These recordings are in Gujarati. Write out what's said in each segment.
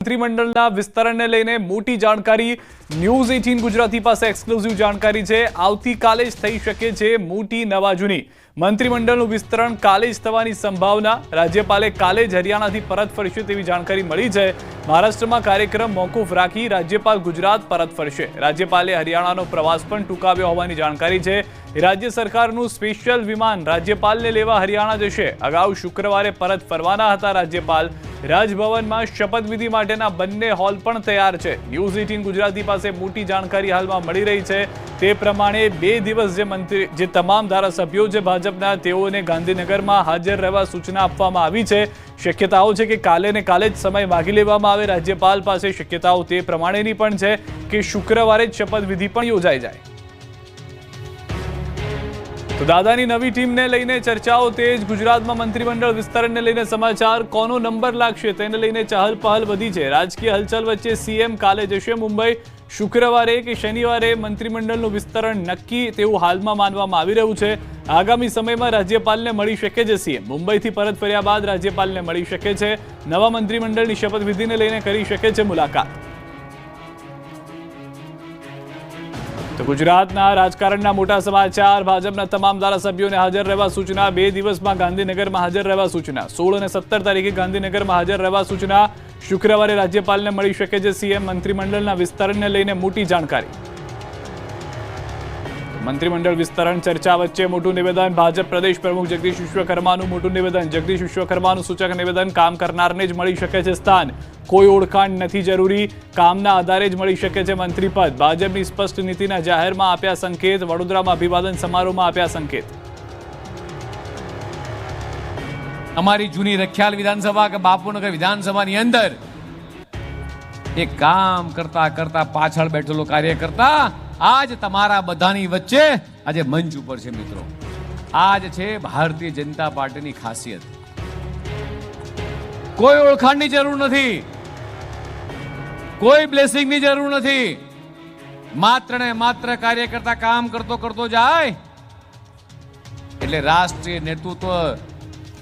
મંત્રીમંડળના વિસ્તરણને લઈને મોટી જાણકારી ન્યૂઝ 18 ગુજરાતી પાસે એક્સક્લુઝિવ જાણકારી છે। આવતીકાલે જ થઈ શકે છે મોટી નવાજૂની। મંત્રીમંડળનું વિસ્તરણ કાલે જ થવાની સંભાવના। રાજ્યપાલે કાલે જ હરિયાણાથી પરત ફરશે તેવી જાણકારી મળી છે। મહારાષ્ટ્રમાં કાર્યક્રમ મોકૂફ રાખી રાજ્યપાલ ગુજરાત પરત ફરશે। રાજ્યપાલે હરિયાણાનો પ્રવાસ પણ ટૂંકાવ્યો હોવાની જાણકારી છે। રાજ્ય સરકારનું સ્પેશિયલ વિમાન રાજ્યપાલને લેવા હરિયાણા જશે। અગાઉ શુક્રવારે પરત ફરવાના હતા રાજ્યપાલ। રાજભવનમાં શપથવિધિ માટેના બંને હોલ પણ તૈયાર છે। ન્યૂઝ 18 ગુજરાતી પાસે મોટી જાણકારી હાલમાં મળી રહી છે। તે પ્રમાણે 2 દિવસ જે તમામ ધારાસભ્યો છે ભાજપના તેઓને ગાંધીનગરમાં હાજર રહેવા સૂચના આપવામાં આવી છે। શક્યતાઓ છે કે કાલે ને કાલે જ સમય માગી લેવામાં આવે રાજ્યપાલ પાસે। શક્યતાઓ તે પ્રમાણેની પણ છે કે શુક્રવારે જ શપથવિધિ પણ યોજાઈ જાય। તો દાદાની નવી ટીમને લઈને ચર્ચાઓ તેજ। ગુજરાતમાં મંત્રીમંડળ વિસ્તરણને લઈને સમાચાર। કોનો નંબર લાગશે તેને લઈને ચહલ પહલ વધી છે। રાજકીય હલચલ વચ્ચે સીએમ કાલે જશે મુંબઈ। શુક્રવારે કે શનિવારે મંત્રીમંડળનું વિસ્તરણ નક્કી તેવું હાલમાં માનવામાં આવી રહ્યું છે। આગામી સમયમાં રાજ્યપાલને મળી શકે છે સીએમ। મુંબઈથી પરત ફર્યા બાદ રાજ્યપાલને મળી શકે છે। નવા મંત્રીમંડળની શપથવિધિને લઈને કરી શકે છે મુલાકાત। તો ગુજરાતના રાજકારણના મોટા સમાચાર। ભાજપના તમામ ધારાસભ્યોને હાજર રહેવા સૂચના। 2 દિવસમાં ગાંધીનગરમાં હાજર રહેવા સૂચના। 16 અને 17 તારીખે ગાંધીનગરમાં હાજર રહેવા સૂચના। શુક્રવારે રાજ્યપાલને મળી શકે છે સીએમ। મંત્રીમંડળના વિસ્તરણને લઈને મોટી જાણકારી। મંત્રીમંડળ વિસ્તરણ ચર્ચા વચ્ચે મોટું નિવેદન। ભાજપ પ્રદેશ પ્રમુખ જગદીશ વિશ્વકર્માનું મોટું નિવેદન। જગદીશ વિશ્વકર્માનું સૂચક નિવેદન। કામ કરનારને જ મળી શકે છે સ્થાન। કોઈ ઓળખાણ નથી જરૂરી। કામના આધારે જ મળી શકે છે મંત્રીપદ। ભાજપની સ્પષ્ટ નીતિના જાહેરમાં આપ્યા સંકેત। વડોદરામાં અભિવાદન સમારોહમાં આપ્યા સંકેત। અમારી જૂની રખિયાલ વિધાનસભા કે બાપુનગર વિધાનસભાની અંદર એક કામ કરતા કરતા પાછળ બેઠેલો કાર્યકર્તા આજ તમારા બધાની વચ્ચે આજે મંચ ઉપર છે મિત્રો। આજ છે ભારતીય જનતા પાર્ટીની ખાસિયત। કોઈ ઓળખાણની જરૂર નથી, કોઈ બ્લેસિંગની જરૂર નથી। માત્ર ને માત્ર કાર્યકર્તા કામ કરતો કરતો જાય એટલે રાષ્ટ્રીય નેતૃત્વ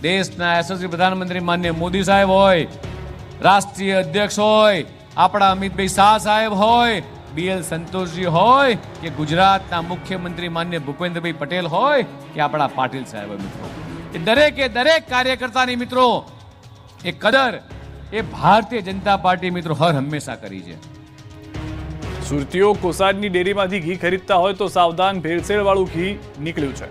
દેશના યશસ્વી પ્રધાનમંત્રી માનનીય મોદી સાહેબ હોય, રાષ્ટ્રીય અધ્યક્ષ હોય આપણા અમિતભાઈ શાહ સાહેબ હોય, બીએલ સંતોષજી હોય કે ગુજરાતના મુખ્યમંત્રી માનનીય ભૂપેન્દ્રભાઈ પટેલ હોય કે આપણા પાટીલ સાહેબ હોય મિત્રો, એ દરેક કાર્યકર્તાની મિત્રો એ કદર એ ભારતીય જનતા પાર્ટી મિત્રો હર હંમેશા કરી છે। સુરતીઓ કોસાડની ડેરીમાંથી ઘી ખરીદતા હોય તો સાવધાન, ભેળસેળવાળું ઘી નીકળ્યું છે।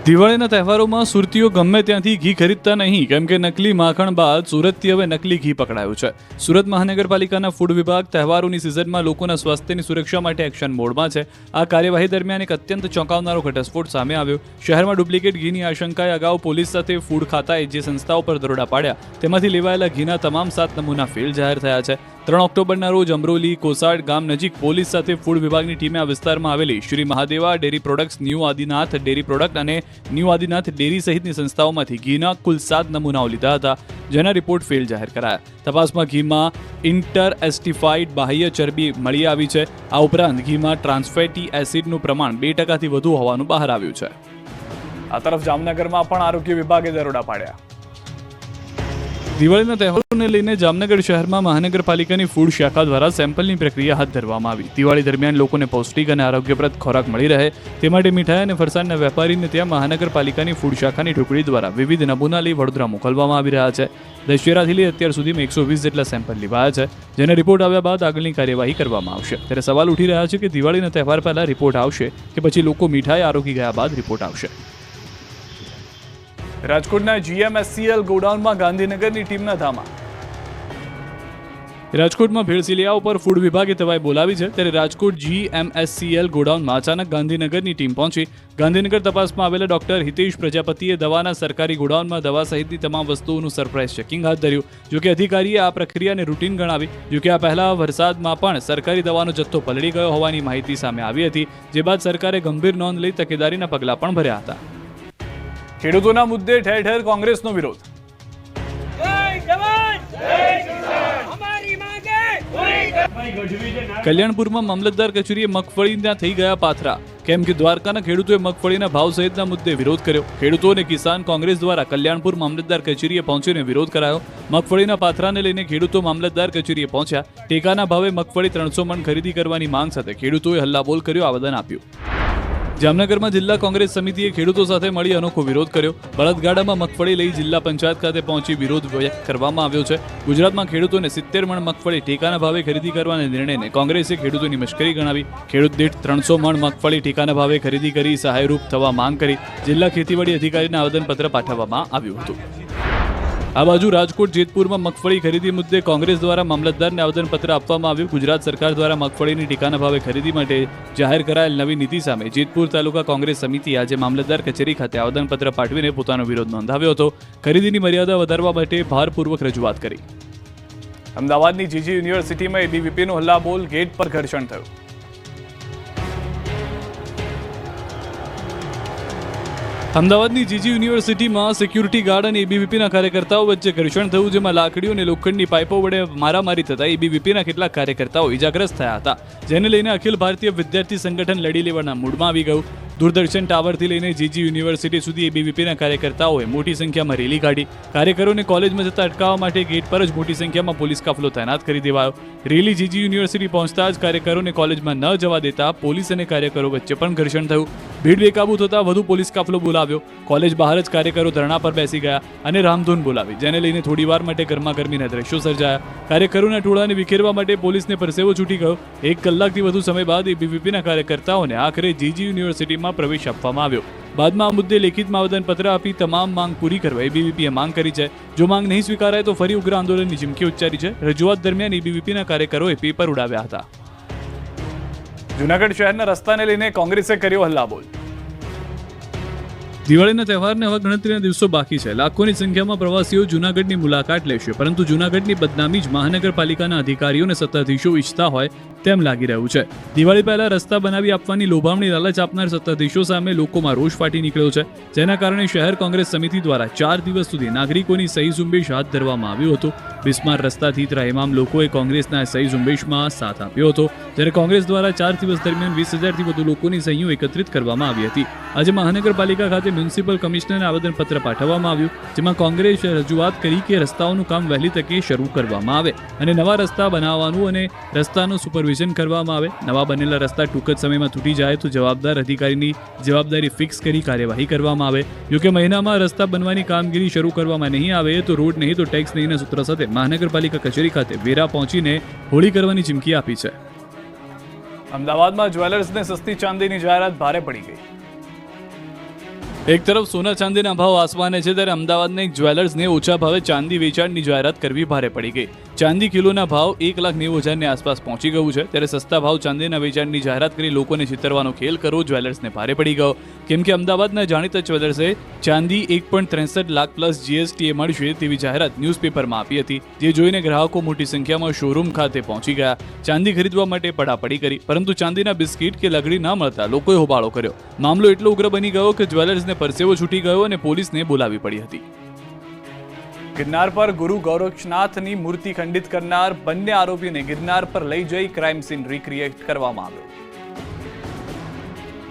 દિવાળીના તહેવારોમાં સુરતીઓ ગમે ત્યાંથી ઘી ખરીદતા નહીં, કેમ કે નકલી માખણ બાદ સુરતથી હવે નકલી ઘી પકડાયું છે। સુરત મહાનગરપાલિકાના ફૂડ વિભાગ તહેવારોની સિઝનમાં લોકોના સ્વાસ્થ્યની સુરક્ષા માટે એક્શન મોડમાં છે। આ કાર્યવાહી દરમિયાન એક અત્યંત ચોંકાવનારો ઘટસ્ફોટ સામે આવ્યો। શહેરમાં ડુપ્લિકેટ ઘીની આશંકાએ અગાઉ પોલીસ સાથે ફૂડ ખાતાએ જે સંસ્થાઓ પર દરોડા પાડ્યા તેમાંથી લેવાયેલા ઘીના તમામ 7 નમૂના ફેલ જાહેર થયા છે। 3 ઓક્ટોબરના રોજ અમરોલી કોસાડ ગામ નજીક પોલીસ સાથે ફૂડ વિભાગની ટીમે આ વિસ્તારમાં આવેલી Shri Mahadeva dairy products, new Adinath dairy product અને ન્યૂ આદિનાથ ડેરી સહિતની સંસ્થાઓમાંથી ઘીના કુલ 7 નમૂનાઓ લીધા હતા, જેના રિપોર્ટ ફેલ જાહેર કરાયા। તપાસમાં ઘીમાં ઇન્ટર એસ્ટિફાઈડ બાહ્ય ચરબી મળી આવી છે। આ ઉપરાંત ઘીમાં ટ્રાન્સફેટી એસિડનું પ્રમાણ 2% વધુ હોવાનું બહાર આવ્યું છે। આ તરફ જામનગરમાં પણ આરોગ્ય વિભાગે દરોડા પાડ્યા। દિવાળીના તહેવારોને લઈને જામનગર શહેરમાં મહાનગરપાલિકાની ફૂડ શાખા દ્વારા સેમ્પલની પ્રક્રિયા હાથ ધરવામાં આવી। દિવાળી દરમિયાન લોકોને પૌષ્ટિક અને આરોગ્યપ્રદ ખોરાક મળી રહે તે માટે મીઠાઈ અને ફરસાણના વેપારીને ત્યાં મહાનગરપાલિકાની ફૂડ શાખાની ટુકડી દ્વારા વિવિધ નમૂના લઈ વડોદરા મોકલવામાં આવી રહ્યા છે। દશેરાથી લઈ અત્યાર સુધીમાં 120 જેટલા સેમ્પલ લેવાયા છે, જેના રિપોર્ટ આવ્યા બાદ આગળની કાર્યવાહી કરવામાં આવશે। ત્યારે સવાલ ઉઠી રહ્યા છે કે દિવાળીના તહેવાર પહેલા રિપોર્ટ આવશે કે પછી લોકો મીઠાઈ આરોગી ગયા બાદ રિપોર્ટ આવશે। રાજકોટના GMSCL ગોડાઉનમાં ગાંધીનગરની ટીમના ધામા। રાજકોટમાં ભેળસેળિયાઓ પર ફૂડ વિભાગે તવાઈ બોલાવી છે। ત્યારે રાજકોટ GMSCL ગોડાઉનમાં અચાનક ગાંધીનગરની ટીમ પહોંચી। ગાંધીનગર તપાસમાં આવેલા ડોક્ટર હિતેશ પ્રજાપતિએ દવાના સરકારી ગોડાઉનમાં દવા સહિતની તમામ વસ્તુઓનું સરપ્રાઇઝ ચેકિંગ હાથ ધર્યું। જોકે અધિકારીએ આ પ્રક્રિયાને રૂટીન ગણાવી। જોકે આ પહેલા વરસાદમાં પણ સરકારી દવાનો જથ્થો પલળી ગયો હોવાની માહિતી સામે આવી હતી, જે બાદ સરકારે ગંભીર નોંધ લઈ તકેદારીના પગલાં પણ ભર્યા હતા। ખેડૂતોના મુદ્દે ઠેર ઠેર કોંગ્રેસનો વિરોધ। કલ્યાણપુરમાં મામલતદાર કચેરીએ મગફળીના થઈ ગયા પાથરા, કેમ કે દ્વારકાના ખેડૂતોએ મગફળીના ભાવ સહિતના મુદ્દે વિરોધ કર્યો. ખેડૂતો અને કિસાન કોંગ્રેસ દ્વારા કલ્યાણપુર મામલતદાર કચેરીએ પહોંચીને વિરોધ કરાયો. મગફળીના પાથરાને લઈને ખેડૂતો મામલતદાર કચેરીએ પહોંચ્યા. ટેકાના ભાવે મગફળી 300 મણ ખરીદી કરવાની માંગ સાથે ખેડૂતોએ હલ્લાબોલ કર્યો, આવેદન આપ્યું. જામનગરમાં જિલ્લા કોંગ્રેસ સમિતિએ ખેડૂતો સાથે મળી અનોખો વિરોધ કર્યો. બળદગાડામાં મગફળી લઈ જિલ્લા પંચાયત ખાતે પહોંચી વિરોધ વ્યક્ત કરવામાં આવ્યો છે. ગુજરાતમાં ખેડૂતોને 70 મણ મગફળી ટેકાના ભાવે ખરીદી કરવાના નિર્ણયને કોંગ્રેસે ખેડૂતોની મશ્કરી ગણાવી. ખેડૂત દીઠ 300 મણ મગફળી ટેકાના ભાવે ખરીદી કરી સહાયરૂપ થવા માંગ કરી જિલ્લા ખેતીવાડી અધિકારીને આવેદનપત્ર પાઠવવામાં આવ્યું હતું. આ બાજુ રાજકોટ જેતપુરમાં મગફળી ખરીદી મુદ્દે કોંગ્રેસ દ્વારા મામલતદારને આવેદનપત્ર આપવામાં આવ્યું. ગુજરાત સરકાર દ્વારા મગફળીની ટેકાના ભાવે ખરીદી માટે જાહેર કરાયેલ નવી નીતિ સામે જેતપુર તાલુકા કોંગ્રેસ સમિતિએ આજે મામલતદાર કચેરી ખાતે આવેદનપત્ર પાઠવીને પોતાનો વિરોધ નોંધાવ્યો હતો. ખરીદીની મર્યાદા વધારવા માટે ભારપૂર્વક રજૂઆત કરી. અમદાવાદની જીજી યુનિવર્સિટીમાં એબીવીપીનો હલ્લાબોલ, ગેટ પર ઘર્ષણ થયું. અમદાવાદની જીજી યુનિવર્સિટીમાં સિક્યુરિટી ગાર્ડ અને એબીવીપીના કાર્યકર્તાઓ વચ્ચે ઘર્ષણ થયું, જેમાં લાકડીઓ અને લોખંડની પાઇપો વડે મારામારી થતા એબીવીપીના કેટલાક કાર્યકર્તાઓ ઇજાગ્રસ્ત થયા હતા, જેને લઈને અખિલ ભારતીય વિદ્યાર્થી સંગઠન લડી લેવાના મૂડમાં આવી ગયું. દૂરદર્શન ટાવરથી લઈને જીજી યુનિવર્સિટી સુધી એબીવીપીના કાર્યકર્તાઓએ મોટી સંખ્યામાં રેલી કાઢી. કાર્યકરોને કોલેજમાં જતા અટકાવવા માટે ગેટ પર જ મોટી સંખ્યામાં પોલીસ કાફલો તૈનાત કરી દેવાયો. રેલી જીજી યુનિવર્સિટી પહોંચતા જ કાર્યકરોને કોલેજમાં ન જવા દેતા પોલીસ અને કાર્યકરો વચ્ચે પણ ઘર્ષણ થયું. ભીડ બેકાબુ થતા વધુ પોલીસ કાફલો બોલાવ્યો. કોલેજ બહાર જ કાર્યકરો ધરણા પર બેસી ગયા અને રામધૂન બોલાવી, જેને લઈને થોડીવાર માટે ગરમાગરમીના દ્રશ્યો સર્જાયા. કાર્યકરોના ટોળાને વિખેરવા માટે પોલીસને પરસેવો છૂટી ગયો. 1 કલાકથી વધુ સમય બાદ એબીવીપીના કાર્યકર્તાઓને આખરે જીજી યુનિવર્સિટીમાં પ્રવેશ આપવામાં આવ્યો. બાદમાં આ મુદ્દે લેખિતમાં આવેદનપત્ર આપી તમામ માંગ પૂરી કરવા એબીવીપીએ માંગ કરી છે. જો માંગ નહીં સ્વીકારાય તો ફરી ઉગ્ર આંદોલનની ચીમકી ઉચ્ચારી છે. રજૂઆત દરમિયાન એબીવીપીના કાર્યકરોએ પેપર ઉડાવ્યા હતા. જૂનાગઢ શહેરના રસ્તાને લઈને કોંગ્રેસે કર્યો હલ્લાબોલ. દિવાળીના તહેવારને હવે ગણતરીના દિવસો બાકી છે. લાખોની સંખ્યામાં પ્રવાસીઓ જૂનાગઢની મુલાકાત લેશે, પરંતુ જૂનાગઢની બદનામી જ મહાનગરપાલિકાના અધિકારીઓ અને સત્તાધીશો ઈચ્છતા હોય તેમ લાગી રહ્યું છે. દિવાળી પહેલા રસ્તા બનાવી આપવાની લોભામણી લાલચ આપનાર સત્તાધીશો સામે લોકોમાં રોષ ફાટી નીકળ્યો છે, જેના કારણે શહેર કોંગ્રેસ સમિતિ દ્વારા 4 દિવસ સુધી નાગરિકોની સહી ઝુંબેશ હાથ ધરવામાં આવ્યું હતું. બિસ્માર રસ્તાથી ત્રાહિમામ લોકોએ કોંગ્રેસના સહી ઝુંબેશમાં સાથ આપ્યો હતો, જ્યારે કોંગ્રેસ દ્વારા 4 દિવસ દરમિયાન 20,000થી વધુ લોકોની સહીઓ એકત્રિત કરવામાં આવી હતી. આજે મહાનગરપાલિકા ખાતે મ્યુનિસિપલ કમિશનરને આવેદનપત્ર પાઠવવામાં આવ્યું, જેમાં કોંગ્રેસે રજૂઆત કરી કે રસ્તાઓનું કામ વહેલી તકે શરૂ કરવામાં આવે અને નવા રસ્તા બનાવવાનું અને રસ્તાનું સુપરવિઝન કરવામાં આવે. નવા બનેલા રસ્તા ટૂંક જ સમયમાં તૂટી જાય તો જવાબદાર અધિકારીની જવાબદારી ફિક્સ કરી કાર્યવાહી કરવામાં આવે. જોકે મહિનામાં રસ્તા બનવાની કામગીરી શરૂ કરવામાં નહીં આવે તો રોડ નહીં તો ટેક્સ નહીંના સૂત્ર સાથે મહાનગરપાલિકા કચેરી ખાતે વેરા પહોંચીને હોળી કરવાની ચીમકી આપી છે. અમદાવાદમાં જ્વેલર્સને સસ્તી ચાંદીની જાહેરાત ભારે પડી ગઈ. એક તરફ સોના ચાંદીના ભાવ આસમાને છે, ત્યારે અમદાવાદના એક જ્વેલર્સને ઓછા ભાવે ચાંદી વેચાણની જાહેરાત કરવી ભારે પડી ગઈ. ચાંદી કિલોના ભાવ 1,90,000ની આસપાસ પહોંચી ગયું છે, ત્યારે સસ્તા ભાવ ચાંદીના વેચાણની જાહેરાત કરી લોકોને છિતરવાનો ખેલ કરવો જ્વેલર્સને ભારે પડી ગયો. કેમ કે અમદાવાદના જાણીતા જ્વેલર્સે ચાંદી 1.63 લાખ પ્લસ જીએસટીએ મળશે તેવી જાહેરાત ન્યૂઝપેપરમાં આપી હતી, જે જોઈને ગ્રાહકો મોટી સંખ્યામાં શોરૂમ ખાતે પહોંચી ગયા. ચાંદી ખરીદવા માટે પડાપડી કરી, પરંતુ ચાંદીના બિસ્કીટ કે લગડી ન મળતા લોકોએ હોબાળો કર્યો. મામલો એટલો ઉગ્ર બની ગયો કે જ્વેલર્સને પરસેવો છૂટી ગયો અને પોલીસને બોલાવી પડી હતી. ગિરનાર પર ગુરુ ગોરક્ષનાથની મૂર્તિ ખંડિત કરનાર બંને આરોપીઓને ગિરનાર પર લઈ જઈ ક્રાઇમ સીન રિક્રિએટ કરવામાં આવ્યો.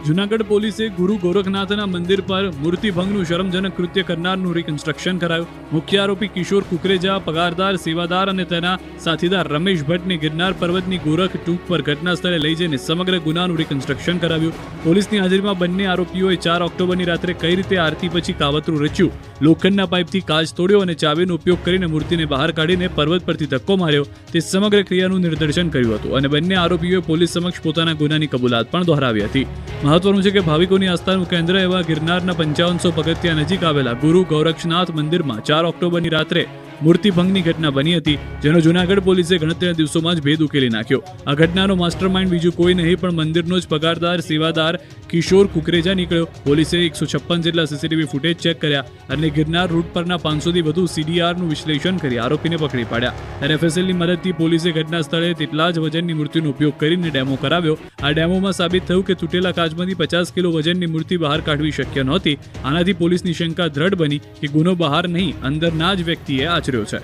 જૂનાગઢ પોલીસે ગુરુ ગોરખનાથના મંદિર પર મૂર્તિભંગનું શરમજનક કૃત્ય કરનારનું રિકન્સ્ટ્રક્શન કરાયું. મુખ્ય આરોપી કિશોર કુકરેજા, પગારદાર, સેવાદાર અને તેના સાથીદાર રમેશ ભટ્ટને ગિરનાર પર્વતની ગોરખ ટૂંક પર ઘટના સ્થળે લઈ જઈને સમગ્ર ગુનાનું રિકન્સ્ટ્રક્શન કરાવ્યું. પોલીસની હાજરીમાં બંને આરોપીઓએ 4 ઓક્ટોબરની રાત્રે કઈ રીતે આરતી પછી કાવતરું રચ્યું, લોખંડના પાઇપથી કાચ તોડ્યો અને ચાવીનો ઉપયોગ કરીને મૂર્તિને બહાર કાઢીને પર્વત પરથી ધક્કો માર્યો, તે સમગ્ર ક્રિયાનું નિદર્શન કર્યું હતું અને બંને આરોપીઓએ પોલીસ સમક્ષ પોતાના ગુનાની કબૂલાત પણ દોહરાવી હતી. મહત્વનું છે કે ભાવિકોની આસ્થાનું કેન્દ્ર એવા ગિરનારના 5500 પગથિયા નજીક આવેલા ગુરુ ગોરક્ષનાથ મંદિરમાં 4 ઓક્ટોબરની રાત્રે મૂર્તિભંગની ઘટના બની હતી, જેનો જૂનાગઢ પોલીસે ગણતરીના દિવસોમાં જ ભેદ ઉકેલી નાખ્યો. આ ઘટનાનો માસ્ટરમાઇન્ડ બીજું કોઈ નહીં પણ મંદિરનો જ પગારદાર, સેવાદાર કિશોર કુકરેજા નીકળ્યો. પોલીસે 156 જેટલા સીસીટીવી ફૂટેજ ચેક કર્યા અને ગિરનાર રૂટ પરના 500થી વધુ સીડીઆરનું વિશ્લેષણ કરી આરોપીને પકડી પાડ્યા. એફએસએલની મદદથી પોલીસે ઘટના સ્થળે તેટલા જ વજનની મૂર્તિનો ઉપયોગ કરીને ડેમો કરાવ્યો. આ ડેમોમાં સાબિત થયું કે તૂટેલા કાચમાંથી 50 કિલો વજનની મૂર્તિ બહાર કાઢવી શક્ય નહોતી. આનાથી પોલીસની શંકા દ્રઢ બની કે ગુનો બહાર નહીં, અંદરના જ વ્યક્તિએ આચર્યો છે.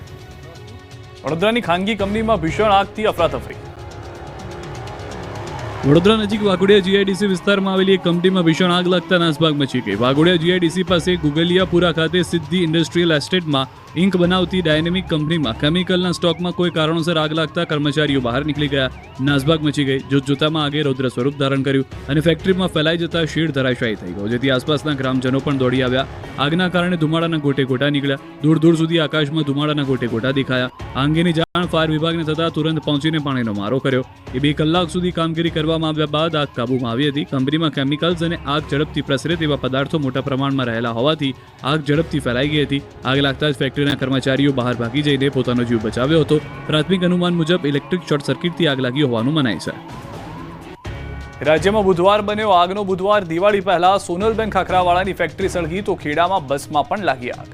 વડોદરાની ખાનગી કંપનીમાં ભીષણ આગથી અફરાતફરી. વડોદરા નજીક વાઘોડિયા જીઆઈડીસી વિસ્તારમાં આવેલી એક કંપનીમાં ભીષણ આગ લાગતા નાસભાગ મચી ગઈ. વાઘોડિયા જીઆઈડીસી પાસે ગુગલિયાપુરા ખાતે સિદ્ધિ ઇન્ડસ્ટ્રીયલ એસ્ટેટમાં ઇંક બનાવતી ડાયનેમિક કંપનીમાં કેમિકલના સ્ટોકમાં કોઈ કારણોસર આગ લાગતા કર્મચારીઓ બહાર નીકળી ગયા. નાસભાગ મચી ગઈ. જોતજોતામાં આગે રૌદ્ર સ્વરૂપ ધારણ કર્યું અને ફેક્ટરીમાં ફેલાઈ જતા શેડ ધરાશાયી થઈ ગયો, જેથી આસપાસના ગ્રામજનો પણ દોડી આવ્યા. આગના કારણે ધુમાડાના ગોટે ગોટા નીકળ્યા. દૂર દૂર સુધી આકાશમાં ધુમાડાના ગોટે ગોટા દેખાયા. આ અંગેની જાણ ફાયર વિભાગને થતા તુરંત પહોંચીને પાણીનો મારો કર્યો. 2 કલાક સુધી કામગીરી કરવામાં આવ્યા બાદ આગ કાબૂમાં આવી હતી. કંપનીમાં કેમિકલ્સ અને આગ ઝડપથી પ્રસરે તેવા પદાર્થો મોટા પ્રમાણમાં રહેલા હોવાથી આગ ઝડપથી ફેલાઈ ગઈ હતી. આગ લાગતા જ ફેક્ટરીના કર્મચારીઓ બહાર ભાગી જઈને પોતાનો જીવ બચાવ્યો હતો. પ્રાથમિક અનુમાન મુજબ ઇલેક્ટ્રિક શોર્ટ સર્કિટથી આગ લાગી હોવાનું મનાય છે. રાજ્યમાં બુધવાર બન્યો આગનો બુધવાર. દિવાળી પહેલા સોનલબેન ખાખરાવાળાની ફેક્ટરી સળગી તો ખેડામાં બસમાં પણ લાગી આગ.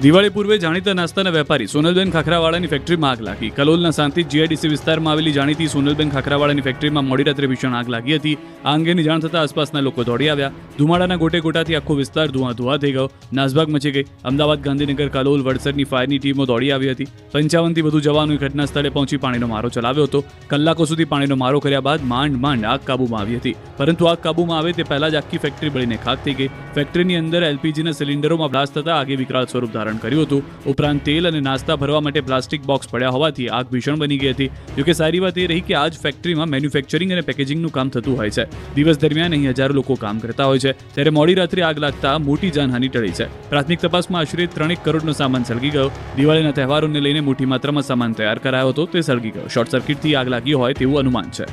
દિવાળી પૂર્વે જાણીતા નાસ્તાના વેપારી સોનલબેન ખાખરાવાળાની ફેક્ટરીમાં આગ લાગી. કલોલના શાંતિ જીઆઈડીસી વિસ્તારમાં આવેલી જાણીતી સોનલબેન ખાખરાવાળાની ફેક્ટરીમાં મોડી રાત્રે ભીષણ આગ લાગી હતી. આ અંગેની જાણ થતાં આસપાસના લોકો દોડી આવ્યા. ધુમાડાના ગોટે ગોટાથી આખો વિસ્તાર ધુઆ થઈ ગયો. નાસભાગ મચી ગઈ. અમદાવાદ, ગાંધીનગર, કલોલ, વડસરની ફાયરની ટીમો દોડી આવી હતી. 55થી વધુ જવાનોએ ઘટના સ્થળે પહોંચી પાણીનો મારો ચલાવ્યો હતો. કલાકો સુધી પાણીનો મારો કર્યા બાદ માંડ આગ કાબૂમાં આવી હતી. પરંતુ આગ કાબૂમાં આવે તે પહેલા જ આખી ફેક્ટરી બળીને ખાક થઈ ગઈ. ફેક્ટરીની અંદર એલપીજીના સિલિન્ડરોમાં બ્લાસ્ટ થતા આગે વિકરાળ સ્વરૂપ ધારણ કર્યું હતું. ઉપરાંત તેલ અને નાસ્તા ભરવા માટે પ્લાસ્ટિક બોક્સ પડ્યા હોવાથી આગ ભીષણ બની ગઈ હતી. જોકે સારી વાત એ રહી કે આ જ ફેક્ટરીમાં મેન્યુફેક્ચરિંગ અને પેકેજિંગનું કામ થતું હોય છે. દિવસ દરમિયાન અહીં હજારો લોકો કામ કરતા હોય છે. ત્યારે મોડી રાત્રે આગ લાગતા મોટી જાનહાનિ ટળી છે. પ્રાથમિક તપાસમાં આશરે 3 કરોડનો સામાન સળગી ગયો. દિવાળીના તહેવારોને લઈને મોટી માત્રામાં સામાન તૈયાર કરાયો હતો, તે સળગી ગયો. શોર્ટ સર્કિટથી આગ લાગી હોય તેવું અનુમાન છે.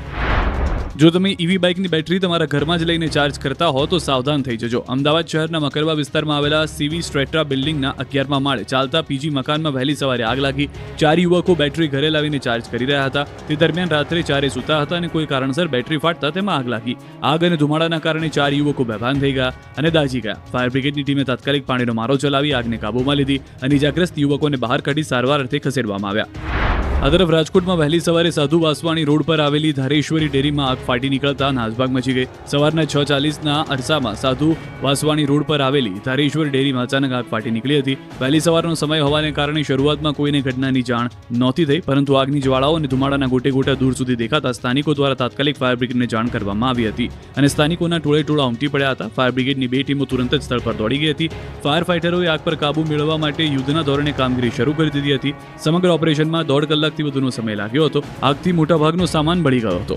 જો તમે ઈવી બાઇકની બેટરી તમારા ઘરમાં જ લઈને ચાર્જ કરતા હો તો સાવધાન થઈ જજો. અમદાવાદ શહેરના મકરવા વિસ્તારમાં આવેલા સીવી સ્ટ્રેટા બિલ્ડિંગના 11મા માળે ચાલતા પીજી મકાનમાં વહેલી સવારે આગ લાગી. 4 યુવકો બેટરી ઘરે લાવીને ચાર્જ કરી રહ્યા હતા. તે દરમિયાન રાત્રે 4 સૂતા હતા અને કોઈ કારણસર બેટરી ફાટતા તેમાં આગ લાગી. આગ અને ધુમાડાના કારણે 4 યુવકો બેભાન થઈ ગયા અને દાઝી ગયા. ફાયર બ્રિગેડની ટીમે તાત્કાલિક પાણીનો મારો ચલાવી આગને કાબૂમાં લીધી અને ઇજાગ્રસ્ત યુવકોને બહાર કાઢી સારવાર અર્થે ખસેડવામાં આવ્યા. આ તરફ રાજકોટમાં વહેલી સવારે સાધુ વાસવાણી રોડ પર આવેલી ધારેશ્વરી ડેરીમાં આગ ફાટી નીકળતા નાસભાગ મચી ગઈ. સવારના 6:40ના અરસામાં સાધુ વાસવાણી રોડ પર આવેલી ધારેશ્વરી ડેરીમાં અચાનક આગ ફાટી નીકળી હતી. વહેલી સવારનો સમય હોવાને કારણે શરૂઆતમાં કોઈને ઘટનાની જાણ નહોતી થઈ, પરંતુ આગની જ્વાળાઓ અને ધુમાડાના ગોટે ગોટા દૂર સુધી દેખાતા સ્થાનિકો દ્વારા તાત્કાલિક ફાયર બ્રિગેડને જાણ કરવામાં આવી હતી અને સ્થાનિકોના ટોળે ઉમટી પડ્યા હતા. ફાયર બ્રિગેડની 2 ટીમો તુરંત જ સ્થળ પર દોડી ગઈ હતી. ફાયર ફાઇટરોએ આગ પર કાબુ મેળવવા માટે યુદ્ધના ધોરણે કામગીરી શરૂ કરી દીધી હતી. સમગ્ર ઓપરેશનમાં 1.5 કલાકથી વધુનો સમય લાગ્યો હતો. આગથી મોટાભાગનો સામાન બળી ગયો હતો.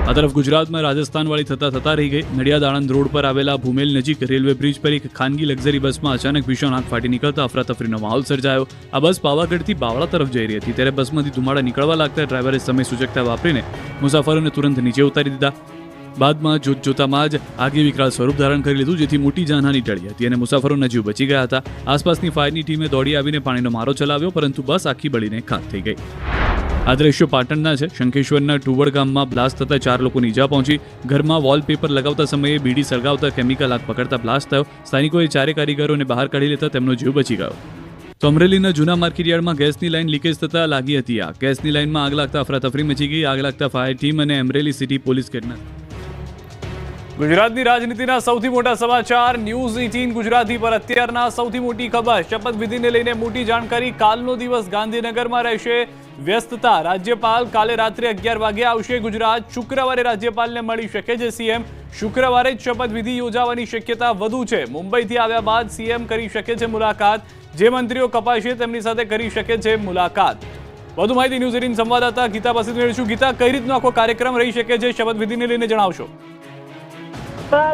આ તરફ ગુજરાતમાં રાજસ્થાનવાળી થતા રહી ગઈ. નડિયાદ આણંદ રોડ પર આવેલા ભૂમેલ નજીક રેલવે બ્રિજ પર એક ખાનગી લક્ઝરી બસમાં અચાનક ભીષણ આગ ફાટી નીકળતા અફરાતફરીનો માહોલ સર્જાયો. આ બસ પાવાગઢથી બાવળા તરફ જઈ રહી હતી ત્યારે બસમાંથી ધુમાડા નીકળવા લાગતા ડ્રાઈવરે સમય સૂચકતા વાપરીને મુસાફરોને તુરંત નીચે ઉતારી દીધા. બાદમાં જોતજોતામાં જ આગે વિકરાળ સ્વરૂપ ધારણ કરી લીધું, જેથી મોટી જાનહાનિ ટળી હતી અને મુસાફરોના જીવ બચી ગયા હતા. આસપાસની ફાયરની ટીમે દોડી આવીને પાણીનો મારો ચલાવ્યો, પરંતુ બસ આખી બળીને ખાક થઈ ગઈ. આ દ્રશ્યો પાટણના છે. શંખેશ્વરના ટુવડ ગામમાં બ્લાસ્ટ થતા 4 લોકોને ઈજા પહોંચી. ઘરમાં વોલપેપર લગાવતા સમયે બીડી સળગાવતા કેમિકલ આગ પકડતા બ્લાસ્ટ થયો. સ્થાનિકોએ 4 કારીગરોને બહાર કાઢી લેતા તેમનો જીવ બચી ગયો. તો અમરેલીના જૂના માર્કેટયાર્ડમાં ગેસની લાઇન લીકેજ થતા લાગી હતી આગ. ગેસની લાઇનમાં આગ લાગતા અફરાતફરી મચી ગઈ. આગ લાગતા ફાયર ટીમ અને અમરેલી સિટી પોલીસ ઘટના. ગુજરાતની રાજનીતિના સૌથી મોટા સમાચાર ન્યૂઝ 18 ગુજરાતી પર અત્યારના સૌથી મોટી ખબર. શપથવિધિને લઈને મોટી જાણકારી. કાલનો દિવસ ગાંધીનગરમાં રહેશે વ્યસ્તતા. રાજ્યપાલ કાલે રાત્રે 11 વાગે આવશે ગુજરાત. શુક્રવારે રાજ્યપાલને મળી શકે છે સીએમ. શુક્રવારે જ શપથવિધિ યોજાવાની શક્યતા વધુ છે. મુંબઈથી આવ્યા બાદ સીએમ કરી શકે છે મુલાકાત. જે મંત્રીઓ કપાશે તેમની સાથે કરી શકે છે મુલાકાત. વધુ માહિતી ન્યૂઝ 18 સંવાદદાતા ગીતા પાસેથી મેળવીશું. ગીતા, કઈ રીતનો આખો કાર્યક્રમ રહી શકે છે શપથવિધિને લઈને જણાવશો.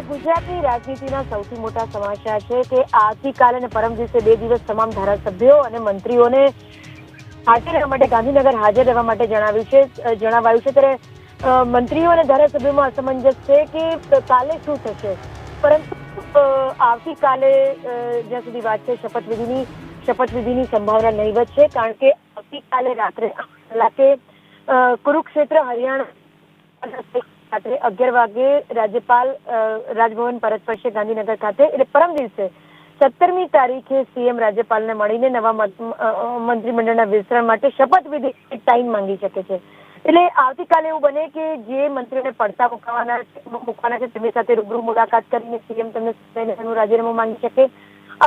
ગુજરાતની રાજનીતિના સૌથી મોટા સમાચાર છે કે આવતીકાલે અને પરમ દિવસે 2 દિવસ તમામ ધારાસભ્યો અને મંત્રીઓને હાજર રહેવા માટે ગાંધીનગર હાજર રહેવા માટે જણાવાયું છે. ત્યારે મંત્રીઓ અને ધારાસભ્યોમાં અસમંજસ છે કે કાલે શું થશે, પરંતુ આવતીકાલે જ્યાં સુધી વાત છે શપથવિધિની સંભાવના નહીવત છે, કારણ કે આવતીકાલે રાત્રે 8 કલાકે કુરુક્ષેત્ર હરિયાણા રાત્રે 11 વાગે રાજ્યપાલ રાજભવન પરત ફરશે ગાંધીનગર ખાતે. એટલે પરમ દિવસે 17મી તારીખે સીએમ રાજ્યપાલને મળીને નવા મંત્રીમંડળના વિસ્તરણ માટે શપથવિધિ ટાઈમ માંગી શકે છે. એટલે આવતીકાલે એવું બને કે જે મંત્રીઓને પડતા મૂકવાના છે તેમની સાથે રૂબરૂ મુલાકાત કરીને સીએમ તેમને રાજીનામું માંગી શકે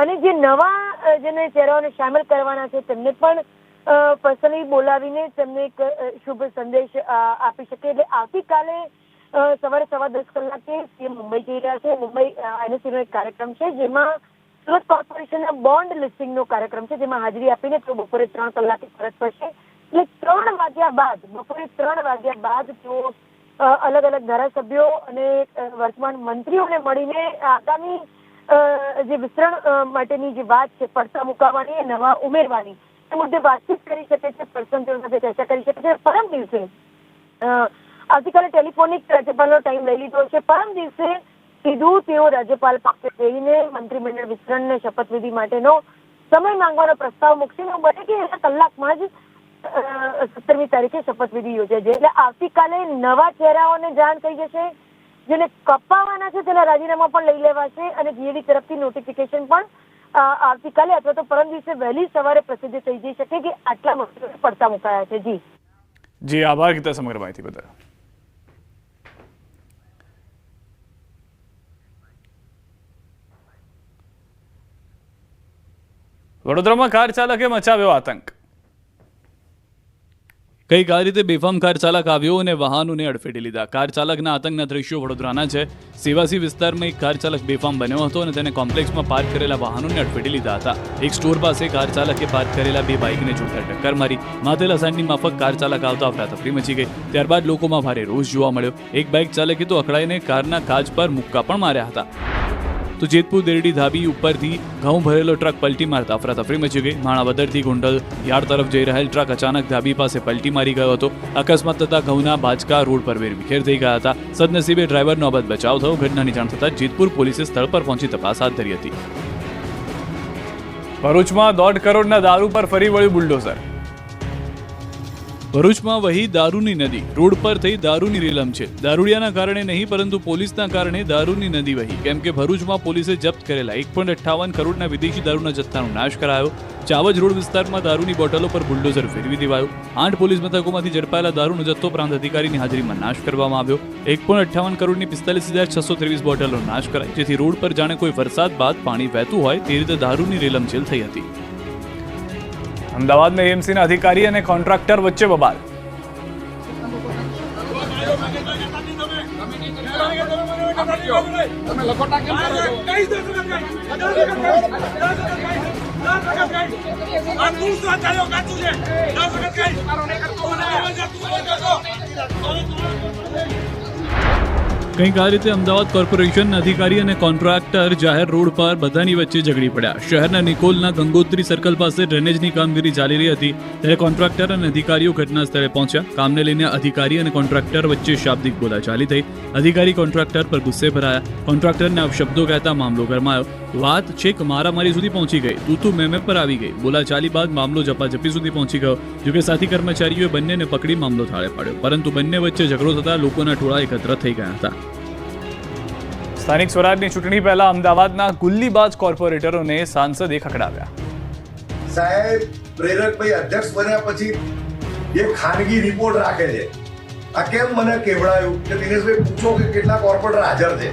અને જે નવા જેને ચહેરાઓને સામેલ કરવાના છે તેમને પણ પર્સનલી બોલાવીને તેમને એક શુભ સંદેશ આપી શકે. એટલે આવતીકાલે સવારે 10:15 કલાકે સીએમ મુંબઈ જઈ રહ્યા છે. મુંબઈ એનએસસીનો એક કાર્યક્રમ છે, જેમાં સુરત કોર્પોરેશનના બોન્ડ લિસ્ટિંગનો કાર્યક્રમ છે, જેમાં હાજરી આપીને તેઓ બપોરે 3 કલાકે પરત ફરશે. એટલે 3 વાગ્યા બાદ બપોરે 3 વાગ્યા બાદ તેઓ અલગ અલગ ધારાસભ્યો અને વર્તમાન મંત્રીઓને મળીને આગામી જે વિસ્તરણ માટેની જે વાત છે, પડતા મુકાવવાની, નવા ઉમેરવાની, એ મુદ્દે વાતચીત કરી શકે છે, પ્રસંગો સાથે ચર્ચા કરી શકે છે. પરમ દિવસે આવતીકાલે ટેલિફોનિક રાજ્યપાલનો ટાઈમ લઈ લીધો છે. પરમ દિવસે સીધું તેઓ રાજ્યપાલ પાસે જઈને મંત્રીમંડળ વિસ્તરણને શપથવિધિ માટેનો સમય માંગવાનો પ્રસ્તાવ મૂકશે. બને કે એના કલાકમાં જ 17મી તારીખે શપથવિધિ યોજાશે. એટલે આવતીકાલે નવા ચહેરાઓને જાણ થઈ જશે. જેને કપાવાના છે તેના રાજીનામા પણ લઈ લેવાશે અને જીએડી તરફથી નોટિફિકેશન પણ આવતીકાલે અથવા તો પરમ દિવસે વહેલી સવારે પ્રસિદ્ધ થઈ જઈ શકે કે આટલા મંત્રીઓ પડતા મુકાયા છે. જી આભાર ગીતા, સમગ્ર માહિતી બદલ. વડોદરામાં કાર ચાલકે મચાવ્યો આતંક. કંઈક આ રીતે બેફામ કાર ચાલક આવ્યો અને વાહનોને અડફેટી લીધા. કાર ચાલકના આતંકના દ્રશ્યો વડોદરાના છે. સેવાસી વિસ્તારમાં એક કાર ચાલક બેફામ બન્યો હતો અને તેને કોમ્પ્લેક્સમાં પાર્ક કરેલા વાહનોને અડફેટી લીધા હતા. એક સ્ટોર પાસે કાર ચાલકે પાર્ક કરેલા 2 બાઇકને જોરદાર ટક્કર મારી. માતેલા સાંજની માફક કાર ચાલક આવતા અફરાતફરી મચી ગઈ. ત્યારબાદ લોકોમાં ભારે રોષ જોવા મળ્યો. એક બાઇક ચાલકે તો અકળાઈને કારના કાચ પર મુક્કા પણ માર્યા હતા. તો જેતપુર દેરડી ધાબી ઉપરથી ઘઉં ભરેલો ટ્રક પલટી મારતા અફરાતફરી મચી ગઈ. માણાવદરથી ગોંડલ યાર્ડ તરફ જઈ રહેલ ટ્રક અચાનક ધાબી પાસે પલટી મારી ગયો હતો. અકસ્માત થતા ઘઉંના બાચકા રોડ પર વેરવિખેર થઈ ગયા હતા. સદનસીબે ડ્રાઈવરનો અબાધ બચાવ થયો. ઘટનાની જાણ થતાં જેતપુર પોલીસે સ્થળ પર પહોંચી તપાસ હાથ ધરી હતી. ભરૂચમાં 1.5 કરોડના દારૂ પર ફરી વળ્યું બુલડોઝર. ભરૂચમાં વહી દારૂની નદી. રોડ પર થઈ દારૂની રેલમ છે. દારૂડિયાના કારણે નહીં પરંતુ પોલીસના કારણે દારૂની નદી વહી. કેમ કે ભરૂચમાં પોલીસે જપ્ત કરેલા 1.58 કરોડના વિદેશી દારૂના જથ્થાનો નાશ કરાયો. ચાવજ રોડ વિસ્તારમાં દારૂની બોટલો પર બુલડોઝર ફેરવી દેવાયું. 8 પોલીસ મથકોમાંથી ઝડપાયેલા દારૂનો જથ્થો પ્રાંત અધિકારીની હાજરીમાં નાશ કરવામાં આવ્યો. 1.58 કરોડની 45,623 બોટલો નાશ કરાઈ, જેથી રોડ પર જાણે કોઈ વરસાદ બાદ પાણી વહેતું હોય તે રીતે દારૂની રેલમછેલ થઈ હતી. અમદાવાદમાં એએમસીના અધિકારી અને કોન્ટ્રાક્ટર વચ્ચે બબાલ. કંઈક આ રીતે અમદાવાદ કોર્પોરેશનના અધિકારી અને કોન્ટ્રાક્ટર જાહેર રોડ પર બધાની વચ્ચે ઝઘડી પડ્યા. શહેરના નિકોલના ગંગોત્રી સર્કલ પાસે ડ્રેનેજની કામગીરી ચાલી રહી હતી ત્યારે કોન્ટ્રાક્ટર અને અધિકારીઓ ઘટના સ્થળે પહોંચ્યા. કામને લઈને અધિકારી અને કોન્ટ્રાક્ટર વચ્ચે શાબ્દિક બોલાચાલી થઈ. અધિકારી કોન્ટ્રાક્ટર પર ગુસ્સે ભરાયા. કોન્ટ્રાક્ટરને અપશબ્દો કહેતા મામલો ગરમાયો. વાત છેક મારામારી સુધી પહોંચી ગઈ. તું મેમે પર આવી ગઈ. બોલાચાલી બાદ મામલો ઝપાઝપી સુધી પહોંચી ગયો. જોકે સાથી કર્મચારીઓએ બંનેને પકડી મામલો થાળે પાડ્યો, પરંતુ બંને વચ્ચે ઝઘડો થતા લોકોના ટોળા એકત્ર થઈ ગયા હતા. સ્થાનિક સ્વરાજની ચૂંટણી પહેલા અમદાવાદના ગુલ્લીબાજ કોર્પોરેટરોને સાંસદે ખખડાવ્યા. સાહેબ પ્રેરકભાઈ અધ્યક્ષ બન્યા પછી એક ખાનગી રિપોર્ટ રાખે છે. આ કેમ મને કેવડાયું કે દિનેશભાઈ પૂછો કે કેટલા કોર્પોરેટર હાજર છે.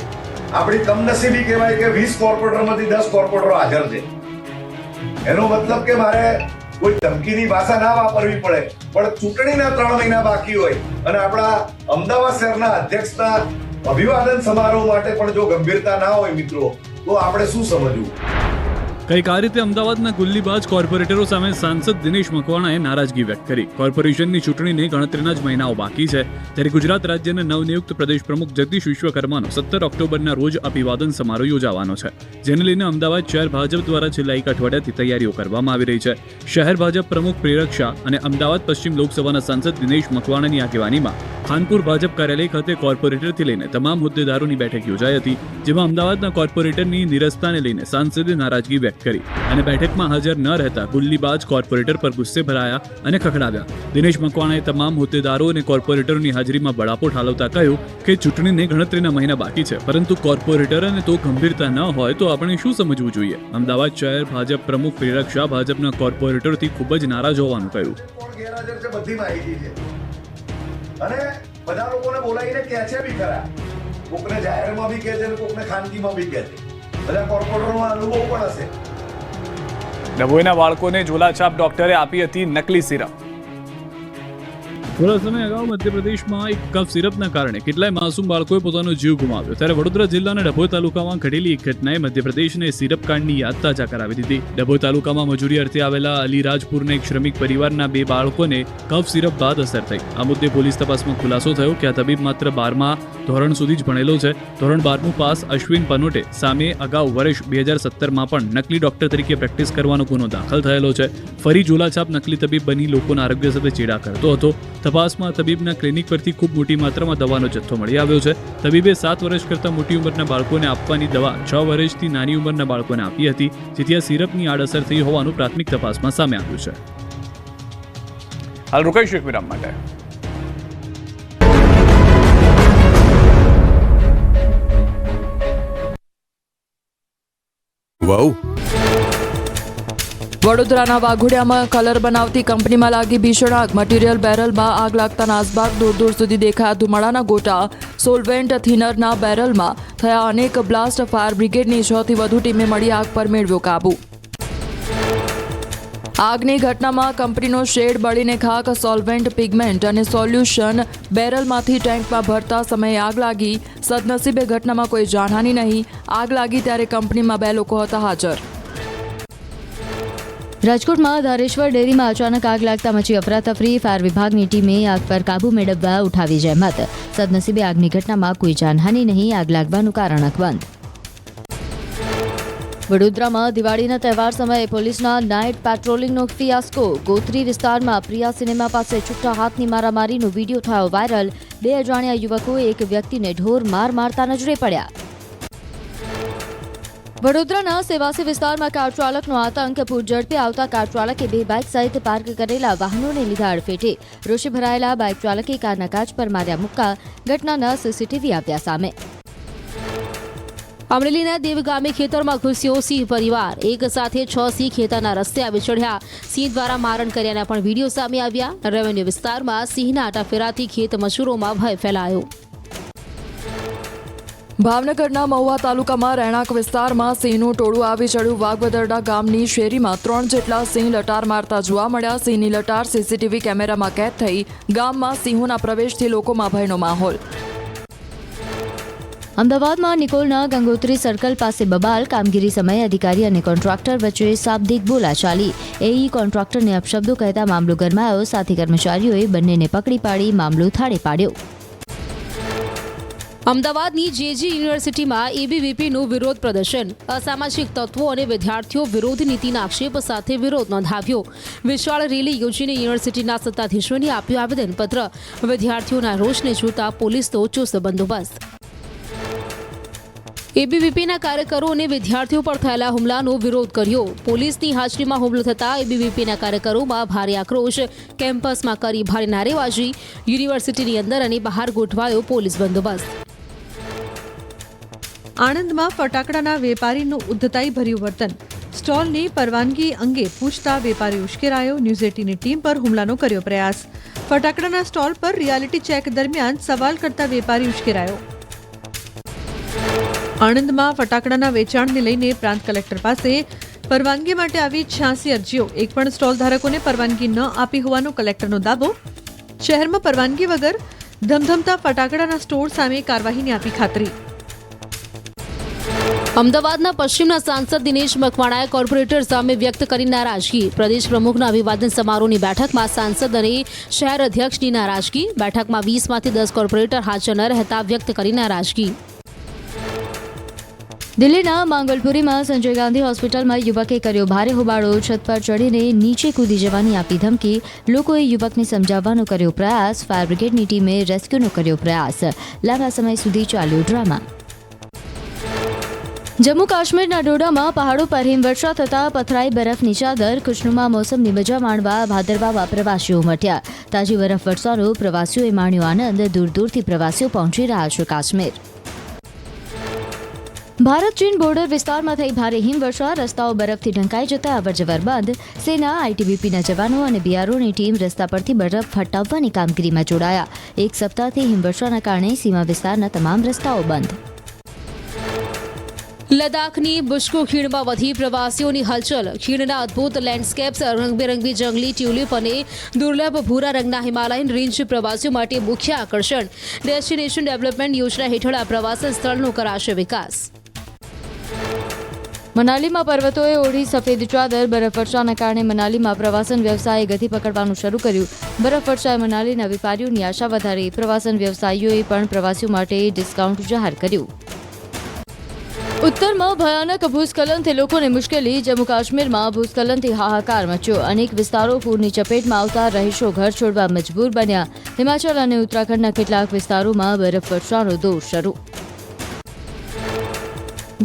આપણી કમનસીબી કહેવાય કે 20 કોર્પોરેટરમાંથી 10 કોર્પોરેટરો હાજર છે. એનો મતલબ કે મારે કોઈ ધમકીની ભાષા ના વાપરવી પડે, પણ ચૂંટણીના 3 મહિના બાકી હોય અને આપણા અમદાવાદ શહેરના અધ્યક્ષના અભિવાદન સમારોહ માટે પણ જો ગંભીરતા ના હોય મિત્રો, તો આપણે શું સમજવું. કંઈક આ રીતે અમદાવાદના ગુલ્લીબાજ કોર્પોરેટરો સામે સાંસદ દિનેશ મકવાણાએ નારાજગી વ્યક્ત કરી. કોર્પોરેશનની ચૂંટણીને ગણતરીના જ મહિનાઓ બાકી છે ત્યારે ગુજરાત રાજ્યના નવનિયુક્ત પ્રદેશ પ્રમુખ જગદીશ વિશ્વકર્માનો 17 ઓક્ટોબરના રોજ અભિવાદન સમારોહ યોજાવાનો છે, જેને લઈને અમદાવાદ શહેર ભાજપ દ્વારા છેલ્લા 1 અઠવાડિયાથી તૈયારીઓ કરવામાં આવી રહી છે. શહેર ભાજપ પ્રમુખ પ્રેરક શાહ અને અમદાવાદ પશ્ચિમ લોકસભાના સાંસદ દિનેશ મકવાણાની આગેવાનીમાં ખાનપુર ભાજપ કાર્યાલય ખાતે કોર્પોરેટરથી લઈને તમામ હોદ્દેદારોની બેઠક યોજાઈ હતી, જેમાં અમદાવાદના કોર્પોરેટરની નિરસ્તાને લઈને સાંસદે નારાજગી વ્યક્ત કરી અને બેઠકમાં હાજર ન રહેતા ગુલ્લીબાજ કોર્પોરેટર પર ગુસ્સે ભરાયા અને ખખડાવ્યા. દિનેશ મકવાણાએ તમામ હોદ્દેદારો અને કોર્પોરેટરોની હાજરીમાં બળાપો ઠાલવતા કહ્યું કે ચૂંટણીને ગણતરીના મહિના બાકી છે, પરંતુ કોર્પોરેટરોને તો ગંભીરતા ન હોય તો આપણે શું સમજવું જોઈએ. અમદાવાદ શહેર ભાજપ પ્રમુખ પ્રેરક શાહ ભાજપના કોર્પોરેટરથી ખૂબ જ નારાજ હોવાનું કહ્યું. બધી માહિતી છે અને બધા લોકોને બોલાવીને કહે છે બી ખરા. કોકને જાહેરમાં બી કહે છે અને કોકને ખાનગીમાં બી કહે છે. બધા કોર્પોરેટરોનો અનુભવ પણ હશે. ડભોઈના બાળકોને ઝોલાછાપ ડોક્ટરે આપી હતી નકલી સિરપ. થોડા સમય અગાઉ મધ્યપ્રદેશમાં એક કફ સિરપના કારણે કેટલાય માસૂમ બાળકોએ પોતાનો જીવ ગુમાવ્યો. ત્યારે વડોદરા જિલ્લાના ડભોઈ તાલુકામાં ઘટેલી એક ઘટનાએ મધ્યપ્રદેશને સિરપ કાંડની યાદ તાજા કરાવી દીધી. ડભોઈ તાલુકામાં મજૂરી અર્થે આવેલા અલીરાજપુરના એક શ્રમિક પરિવારના 2 બાળકોને કફ સિરપ બાદ અસર થઈ. આ મુદ્દે પોલીસ તપાસમાં ખુલાસો થયો કે આ તબીબ માત્ર 12મા ધોરણ સુધી જ ભણેલો છે. ધોરણ 12મું પાસ અશ્વિન પનોટે સામે અગાઉ વર્ષ 2017માં પણ નકલી ડોક્ટર તરીકે પ્રેક્ટિસ કરવાનો ગુનો દાખલ થયેલો છે. ફરી ઝોલાછાપ નકલી તબીબ બની લોકોના આરોગ્ય સાથે ચેડા કરતો હતો. તપાસમાં તબીબના ક્લિનિક પરથી ખૂબ મોટી માત્રામાં દવાનો જથ્થો મળી આવ્યો છે. તબીબે 7 વર્ષ કરતાં મોટી ઉંમરના બાળકોને આપવાની દવા 6 વર્ષથી નાની ઉંમરના બાળકોને આપી હતી, જેથી આ સિરપની આડઅસર થઈ હોવાનું પ્રાથમિક તપાસમાં સામે આવ્યું છે. હાલ રોકાઈશું એક વિરામ માટે. વાવ વડોદરાના વાઘોડિયામાં કલર બનાવતી કંપનીમાં લાગી ભીષણ આગ. મટીરીયલ બેરલમાં આગ લાગતા નાસભાગ દૂર દૂર સુધી દેખાયા ધુમાડાના ગોટા. સોલવેન્ટ થિનરના બેરલમાં થયા અનેક બ્લાસ્ટ. ફાયર બ્રિગેડની 6 થી વધુ ટીમે મળી આગ પર મેળવ્યો કાબુ. આગની ઘટનામાં કંપનીનો શેડ બળીને ખાક. સોલ્વેન્ટ પિગમેન્ટ અને સોલ્યુશન બેરલમાંથી ટેન્કમાં ભરતા સમયે આગ લાગી. સદનસીબે ઘટનામાં કોઈ જાનહાનિ નહીં. આગ લાગી ત્યારે કંપનીમાં 2 લોકો હતા હાજર. રાજકોટમાં ધારેશ્વર ડેરીમાં અચાનક આગ લાગતા મચી અફરાતફરી. ફાયર વિભાગની ટીમે આગ પર કાબુ મેળવવા ઉઠાવી જહેમત. સદનસીબે આગની ઘટનામાં કોઈ જાનહાનિ નહીં. આગ લાગવાનું કારણ અકબંધ. વડોદરામાં દિવાળીના તહેવાર સમયે પોલીસના નાઇટ પેટ્રોલિંગનો ફિયાસ્કો. ગોત્રી વિસ્તારમાં પ્રિયા સિનેમા પાસે છૂટા હાથની મારામારીનો વિડીયો થયો વાયરલ. 2 અજાણ્યા યુવકો એક વ્યક્તિને ઢોર માર મારતા નજરે પડ્યા. વડોદરાના સેવાસી વિસ્તારમાં કાર ચાલકનો આતંક. પૂરઝડપે આવતા કાર ચાલકે 2 બાઇક સહિત પાર્ક કરેલા વાહનોને લીધા અડફેટે. રોષે ભરાયેલા બાઇક ચાલકે કારના કાચ પર માર્યા મુક્કા. ઘટનાના સીસીટીવી આવ્યા સામે. અમરેલીના દેવગામે ખેતરમાં ઘૂસ્યો સિંહ પરિવાર. એક સાથે 6 સિંહ ખેતરના રસ્તે આવી ચઢ્યા. સિંહ દ્વારા મારણ કર્યાના પણ વિડીયો સામે આવ્યા. રેવન્યુ વિસ્તારમાં સિંહના આટાફેરાથી ખેત મજૂરોમાં ભય ફેલાયો. ભાવનગરના મહુવા તાલુકામાં રહેણાંક વિસ્તારમાં સિંહનું ટોળું આવી ચડ્યું. વાઘબદરડા ગામની શેરીમાં 3 જેટલા સિંહ લટાર મારતા જોવા મળ્યા. સિંહની લટાર સીસીટીવી કેમેરામાં કેદ થઈ. ગામમાં સિંહોના પ્રવેશથી લોકોમાં ભયનો માહોલ. અમદાવાદમાં નિકોલના ગંગોત્રી સર્કલ પાસે બબાલ. કામગીરી સમયે અધિકારી અને કોન્ટ્રાક્ટર વચ્ચે શાબ્દિક બોલાચાલી. એઈ કોન્ટ્રાક્ટરને અપશબ્દો કહેતા મામલો ગરમાયો. સાથી કર્મચારીઓએ બંનેને પકડી પાડી મામલો થાળે પાડ્યો. અમદાવાદની જેજી યુનિવર્સિટીમાં એબીવીપીનું વિરોધ પ્રદર્શન. અસામાજિક તત્વો અને વિદ્યાર્થીઓ વિરોધ નીતિના આક્ષેપ સાથે વિરોધ નોંધાવ્યો. વિશાળ રેલી યોજીને યુનિવર્સિટીના સત્તાધીશોને આપ્યું આવેદનપત્ર. વિદ્યાર્થીઓના રોષને જોતા પોલીસનો ચુસ્ત બંદોબસ્ત. એબીવીપીના કાર્યકરો અને વિદ્યાર્થીઓ પર થયેલા હુમલાનો વિરોધ કર્યો. પોલીસની હાજરીમાં હુમલો થતા એબીવીપીના કાર્યકરોમાં ભારે આક્રોશ. કેમ્પસમાં કરી ભારે નારેબાજી. યુનિવર્સિટીની અંદર અને બહાર ગોઠવાયો પોલીસ બંદોબસ્ત. આણંદમાં ફટાકડાના વેપારીનું ઉદ્ધતાઈભર્યું વર્તન. સ્ટોલની પરવાનગી અંગે પૂછતા વેપારી ઉશ્કેરાયો. ન્યૂઝ 18ની ટીમ પર હુમલાનો કર્યો પ્રયાસ. ફટાકડાના સ્ટોલ પર રિયાલિટી ચેક દરમિયાન સવાલ કરતા વેપારી ઉશ્કેરાયો. આણંદમાં ફટાકડાના વેચાણને લઈને પ્રાંત કલેક્ટર પાસે પરવાનગી માટે આવી 86 અરજીઓ. એક પણ સ્ટોલ ધારકોને પરવાનગી ન આપી હોવાનો કલેક્ટરનો દાવો. શહેરમાં પરવાનગી વગર ધમધમતા ફટાકડાના સ્ટોર સામે કાર્યવાહીની આપી ખાતરી. અમદાવાદના પશ્ચિમના સાંસદ દિનેશ મકવાણાએ કોર્પોરેટર સામે વ્યક્ત કરી નારાજગી. પ્રદેશ પ્રમુખના અભિવાદન સમારોહની બેઠકમાં સાંસદ અને શહેર અધ્યક્ષની નારાજગી. બેઠકમાં 20માંથી 10 કોર્પોરેટર હાજર ન રહેતા વ્યક્ત કરી નારાજગી. દિલ્હીના માંગલપુરીમાં સંજય ગાંધી હોસ્પિટલમાં યુવકે કર્યો ભારે હોબાળો. છત પર ચડીને નીચે કૂદી જવાની આપી ધમકી. લોકોએ યુવકને સમજાવવાનો કર્યો પ્રયાસ. ફાયર બ્રિગેડની ટીમે રેસ્ક્યુનો કર્યો પ્રયાસ. લાંબા સમય સુધી ચાલ્યો ડ્રામા. જમ્મુ કાશ્મીરના ડોડામાં પહાડો પર હિમવર્ષા થતા પથરાઈ બરફની ચાદર. ખુશનુમા મોસમની મજા માણવા ભાદરવામાં પ્રવાસીઓ ઉમટ્યા. તાજી બરફ વર્ષાનો પ્રવાસીઓએ માણ્યો આનંદ. દૂર દૂરથી પ્રવાસીઓ પહોંચી રહ્યા છે કાશ્મીર. ભારત ચીન બોર્ડર વિસ્તારમાં થઈ ભારે હિમવર્ષા. રસ્તાઓ બરફથી ઢંકાઈ જતા અવરજવર બંધ. સેના, આઈટીબીપીના જવાનો અને બીઆરઓની ટીમ રસ્તા પરથી બરફ હટાવવાની કામગીરીમાં જોડાયા. એક સપ્તાહથી હિમવર્ષાના કારણે સીમા વિસ્તારના તમામ રસ્તાઓ બંધ. લદ્દાખની બુશ્કો ખીણમાં વધી પ્રવાસીઓની હલચલ. ખીણના અદ્ભુત લેન્ડસ્કેપ્સ, રંગબેરંગી જંગલી ટ્યુલિપ અને દુર્લભ ભૂરા રંગના હિમાલયન રેન્જ પ્રવાસીઓ માટે મુખ્ય આકર્ષણ. ડેસ્ટિનેશન ડેવલપમેન્ટ યોજના હેઠળ આ પ્રવાસન સ્થળનો કરાશે વિકાસ. મનાલીમાં પર્વતોએ ઓઢી સફેદ ચાદર. બરફવર્ષાના કારણે મનાલીમાં પ્રવાસન વ્યવસાયે ગતિ પકડવાનું શરૂ કર્યું. બરફવર્ષાએ મનાલીના વેપારીઓની આશા વધારી. પ્રવાસન વ્યવસાયીઓએ પણ પ્રવાસીઓ માટે ડિસ્કાઉન્ટ જાહેર કર્યું. ઉત્તરમાં ભયાનક ભૂસ્ખલનથી લોકોને મુશ્કેલી. જમ્મુ કાશ્મીરમાં ભૂસ્ખલનથી હાહાકાર મચ્યો. અનેક વિસ્તારો પૂરની ચપેટમાં આવતા રહીશો ઘર છોડવા મજબૂર બન્યા. હિમાચલ અને ઉત્તરાખંડના કેટલાક વિસ્તારોમાં બરફવર્ષાનો દોર શરૂ.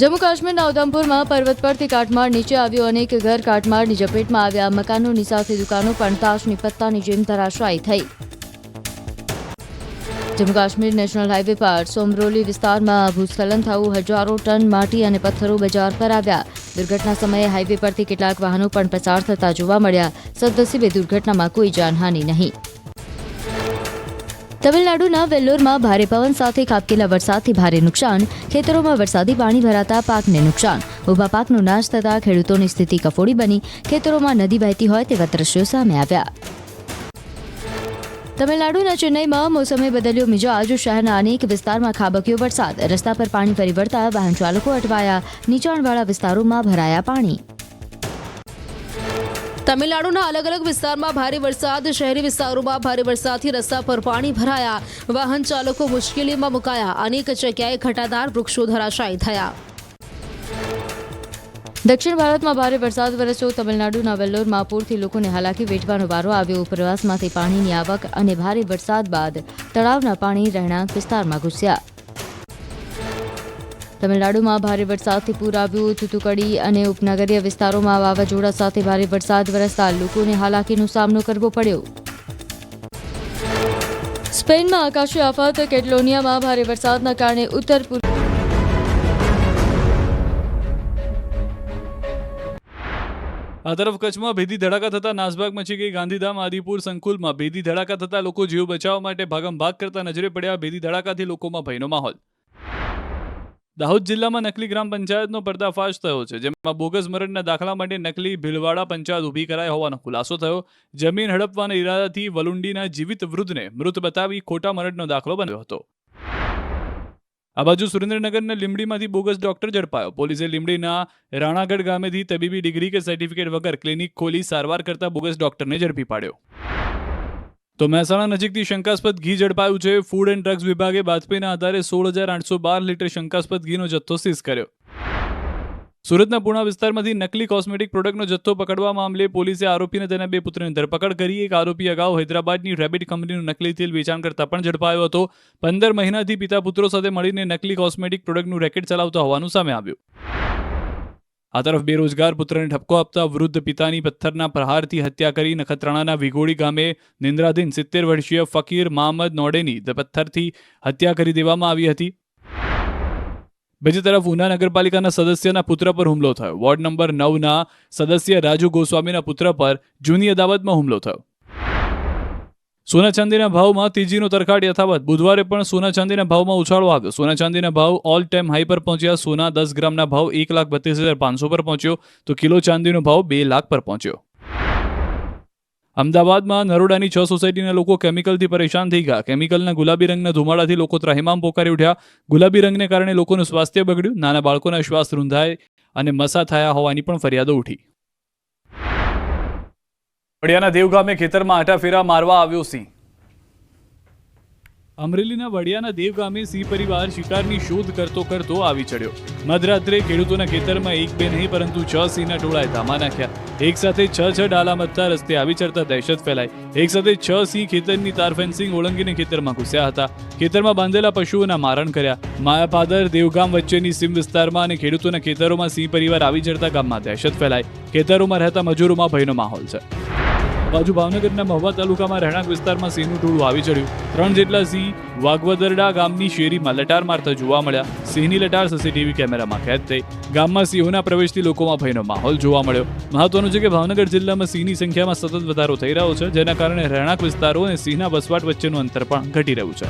જમ્મુ કાશ્મીરના ઉધમપુરમાં પર્વત પરથી કાટમાળ નીચે આવ્યો. અનેક ઘર કાટમાળની ઝપેટમાં આવ્યા. મકાનોની સાથે દુકાનો પણ તાશની પત્તાની જેમ ધરાશાયી થઈ. જમ્મુ કાશ્મીર નેશનલ હાઈવે પર સોમરોલી વિસ્તારમાં ભૂસ્ખલન થયું. હજારો ટન માટી અને પથ્થરો બજાર પર આવ્યા. દુર્ઘટના સમયે હાઈવે પરથી કેટલાક વાહનો પણ પસાર થતા જોવા મળ્યા. સદનસીબે દુર્ઘટનામાં કોઈ જાનહાનિ નહીં. તમિલનાડુના વેલ્લોરમાં ભારે પવન સાથે ખાબકેલા વરસાદથી ભારે નુકસાન. ખેતરોમાં વરસાદી પાણી ભરાતા પાકને નુકસાન. ઊભા પાકનો નાશ થતા ખેડૂતોની સ્થિતિ કફોડી બની. ખેતરોમાં નદી વહેતી હોય તેવા દ્રશ્યો સામે આવ્યા. તમિલનાડુના ચેન્નઈમાં મોસમે બદલ્યો મિજાજ. શહેરના અનેક વિસ્તારમાં ખાબક્યો વરસાદ. રસ્તા પર પાણી ફરી વળતા વાહન ચાલકો અટવાયા. નીચાણવાળા વિસ્તારોમાં ભરાયા પાણી. તમિલનાડુના અલગ અલગ વિસ્તારમાં ભારે વરસાદ. શહેરી વિસ્તારોમાં ભારે વરસાદથી રસ્તા પર પાણી ભરાયા. વાહન ચાલકો મુશ્કેલીમાં મુકાયા. અનેક જગ્યાએ ઘટાદાર વૃક્ષો ધરાશાયી થયા. દક્ષિણ ભારતમાં ભારે વરસાદ વરસ્યો. તમિલનાડુના વેલ્લોરમાં પૂરથી લોકોને હાલાકી વેઠવાનો વારો આવ્યો. ઉપરવાસમાંથી પાણીની આવક અને ભારે વરસાદ બાદ તળાવના પાણી રહેણાંક વિસ્તારમાં ઘૂસ્યા. તમિલનાડુમાં ભારે વરસાદથી પૂર આવ્યું. થુથુકડી અને ઉપનગરીય વિસ્તારોમાં વાવાઝોડા સાથે ભારે વરસાદ વરસતા લોકોને હાલાકીનો સામનો કરવો પડ્યો. સ્પેનમાં આકાશી આફત. કેટલોનિયામાં ભારે વરસાદના કારણે ઉત્તર પૂર્વ આ તરફ કચ્છમાં ભેદી ધડાકા થતા નાસભાગ મચી ગઈ. ગાંધીધામ આદિપુર સંકુલમાં ભેદી ધડાકા થતા લોકો જીવ બચાવવા માટે ભાગમભાગ કરતા નજરે પડ્યા. ભેદી ધડાકાથી લોકોમાં ભયનો માહોલ. દાહોદ જિલ્લામાં નકલી ગ્રામ પંચાયતનો પર્દાફાશ થયો છે, જેમાં બોગસ મરણના દાખલા માટે નકલી ભીલવાડા પંચાયત ઊભી કરાઈ હોવાનો ખુલાસો થયો. જમીન હડપવાના ઈરાદાથી વલુંડીના જીવિત વૃદ્ધને મૃત બતાવી ખોટા મરણનો દાખલો બન્યો હતો. આ બાજુ સુરેન્દ્રનગરના લીંબડીમાંથી બોગસ ડોક્ટર ઝડપાયો. પોલીસે લીંબડીના રાણાગઢ ગામેથી તબીબી ડિગ્રી કે સર્ટિફિકેટ વગર ક્લિનિક ખોલી સારવાર કરતા બોગસ ડોક્ટરને ઝડપી પાડ્યો. તો મહેસાણા નજીકથી શંકાસ્પદ ઘી ઝડપાયું છે. ફૂડ એન્ડ ડ્રગ્સ વિભાગે બાતમીના આધારે 16,812 લીટર શંકાસ્પદ ઘીનો જથ્થો સીઝ કર્યો. સુરતના પૂર્ણા વિસ્તારમાંથી નકલી કોસ્મેટિક પ્રોડક્ટનો જથ્થો પકડવા મામલે પોલીસે આરોપી અને તેના 2 પુત્રની ધરપકડ કરી. એક આરોપી અગાઉ હૈદરાબાદની રેબિટ કંપનીનું નકલી તેલ વેચાણ કરતા પણ ઝડપાયો હતો. 15 મહિનાથી પિતા પુત્રો સાથે મળીને નકલી કોસ્મેટિક પ્રોડક્ટનું રેકેટ ચલાવતા હોવાનું સામે આવ્યું. આ તરફ બેરોજગાર પુત્રને ઠપકો આપતા વૃદ્ધ પિતાની પથ્થરના પ્રહારથી હત્યા કરી. નખત્રાણાના વિગોડી ગામે નિંદ્રાધીન 70 વર્ષીય ફકીર મહમદ નોડેની પથ્થરથી હત્યા કરી દેવામાં આવી હતી. બીજી તરફ ઉના નગરપાલિકાના સદસ્યના પુત્ર પર હુમલો થયો. વોર્ડ નંબર 9ના સદસ્ય રાજુ ગોસ્વામીના પુત્ર પર જૂની અદાવતમાં હુમલો થયો. સોના ચાંદીના ભાવમાં તેજીનો તરખાટ યથાવત. બુધવારે પણ સોના ચાંદીના ભાવમાં ઉછાળો આવ્યો. સોના ચાંદીના ભાવ ઓલ ટાઈમ હાઈ પર પહોંચ્યા. સોના 10 ગ્રામના ભાવ 1,32,500 પર પહોંચ્યો તો કિલો ચાંદીનો ભાવ 2 લાખ પર પહોંચ્યો. અમદાવાદમાં નરોડાની 6 સોસાયટીના લોકો કેમિકલથી પરેશાન થઈ ગયા. કેમિકલના ગુલાબી રંગના ધુમાડાથી લોકો ત્રાહિમામ પોકારી ઉઠ્યા. ગુલાબી રંગને કારણે લોકોનું સ્વાસ્થ્ય બગડ્યું. નાના બાળકોના શ્વાસ રૂંધાય અને મસા થયા હોવાની પણ ફરિયાદો ઉઠી. વડિયાના દેવ ગામે ખેતરમાં આટાફેરા મારવા આવ્યો સિંહ. અમરેલીના વડિયાના દેવ ગામે સિંહ પરિવાર શિકારની શોધ કરતો આવી ચડ્યો. મધરાત્રે ખેડૂતોના ખેતરમાં 1-2 નહીં પરંતુ 6 સિંહના ટોળાએ ધામા નાખ્યા. એક સાથે 6 ડાલા મતતા રસ્તે આવી ચડતા દહેશત ફેલાઈ. એક સાથે 6 સિંહ ખેતરની તાર ફેન્સિંગ ઓળંગીને ખેતરમાં ઘૂસ્યા હતા. ખેતરમાં બાંધેલા પશુઓના મારણ કર્યા. માયાપાદર દેવગામ વચ્ચેની સીમ વિસ્તારમાં અને ખેડૂતોના ખેતરોમાં સિંહ પરિવાર આવી ચડતા ગામમાં દહેશત ફેલાઈ. ખેતરોમાં રહેતા મજૂરોમાં ભયનો માહોલ છે. બાજુ ભાવનગરના મહુવા તાલુકામાં રહેણાંક વિસ્તારમાં સિંહનું ટોળું આવી ચડ્યું. 3 જેટલા સિંહ વાઘવદરડા ગામની શેરીમાં લટાર મારતા જોવા મળ્યા. સિંહની લટાર સીસીટીવી કેમેરામાં કેદ થઈ. ગામમાં સિંહોના પ્રવેશથી લોકોમાં ભયનો માહોલ જોવા મળ્યો. મહત્વનું છે કે ભાવનગર જિલ્લામાં સિંહની સંખ્યામાં સતત વધારો થઈ રહ્યો છે, જેના કારણે રહેણાંક વિસ્તારો અને સિંહના વસવાટ વચ્ચેનું અંતર પણ ઘટી રહ્યું છે.